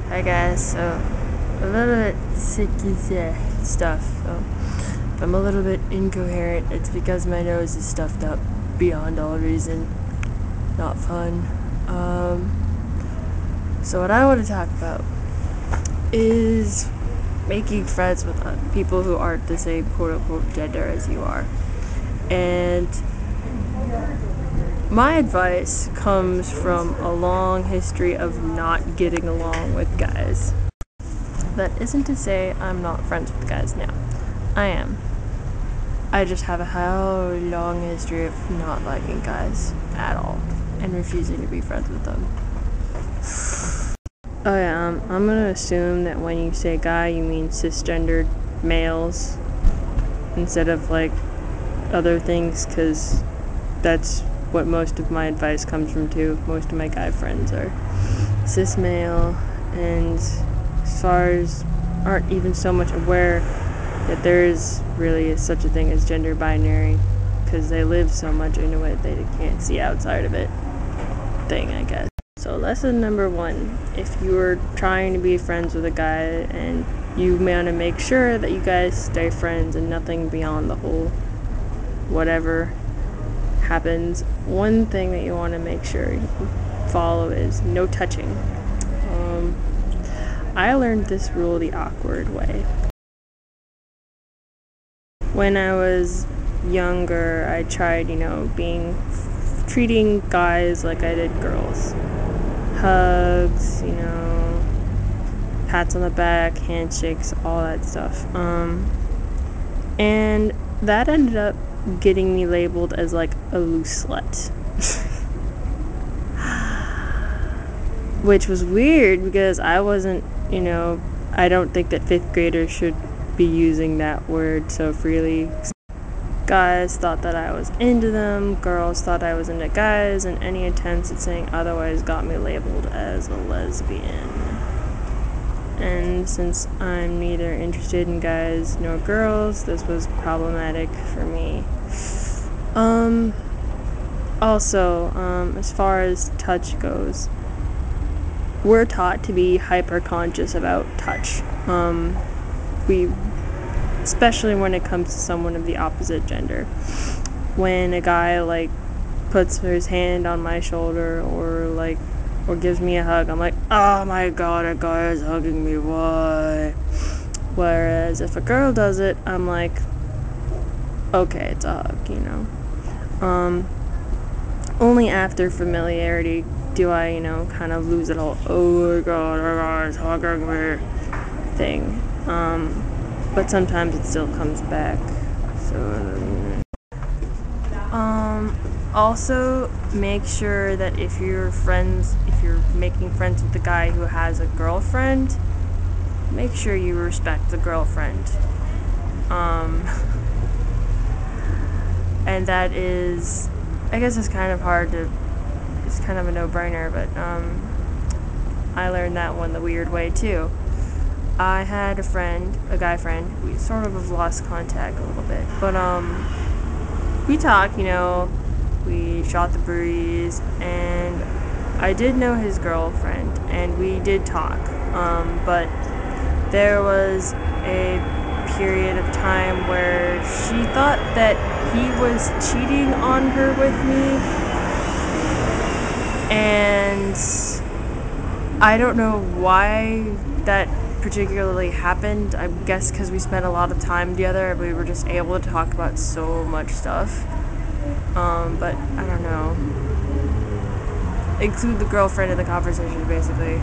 Hi guys, so a little bit sick stuff, so if I'm a little bit incoherent, it's because my nose is stuffed up beyond all reason. Not fun. So what I want to talk about is making friends with people who aren't the same quote-unquote gender as you are. And my advice comes from a long history of not getting along with guys. That isn't to say I'm not friends with guys now. I am. I just have a long history of not liking guys at all and refusing to be friends with them. Oh yeah, I'm gonna assume that when you say guy, you mean cisgendered males instead of like other things, because that's what most of my advice comes from too. Most of my guy friends are cis male, and as far as aren't even so much aware that there is really such a thing as gender binary, because they live so much into it they can't see outside of it thing, I guess. So lesson number 1, if you're trying to be friends with a guy and you want to make sure that you guys stay friends and nothing beyond the whole whatever happens, one thing that you want to make sure you follow is no touching. I learned this rule the awkward way. When I was younger, I tried, treating guys like I did girls. Hugs, pats on the back, handshakes, all that stuff. And that ended up getting me labeled as like a loose slut. Which was weird because I wasn't, I don't think that 5th graders should be using that word so freely. Guys thought that I was into them, girls thought I was into guys, and any attempts at saying otherwise got me labeled as a lesbian. And since I'm neither interested in guys nor girls, this was problematic for me. Also, as far as touch goes, we're taught to be hyper conscious about touch. Especially when it comes to someone of the opposite gender. When a guy puts his hand on my shoulder or gives me a hug, I'm like, oh my god, a guy is hugging me, why? Whereas if a girl does it, I'm like, okay, it's a hug, Only after familiarity do I, kind of lose it whole, oh my god, a guy is hugging me thing. But sometimes it still comes back. So, also make sure that if you're making friends with the guy who has a girlfriend, make sure you respect the girlfriend. And that is, I guess it's kind of it's kind of a no-brainer, but, I learned that one the weird way too. I had a guy friend, we sort of have lost contact a little bit, but we talked, we shot the breeze, and I did know his girlfriend, and we did talk, but there was a period of time where she thought that he was cheating on her with me, and I don't know why that particularly happened. I guess because we spent a lot of time together, we were just able to talk about so much stuff. But I don't know. Include the girlfriend in the conversation, basically.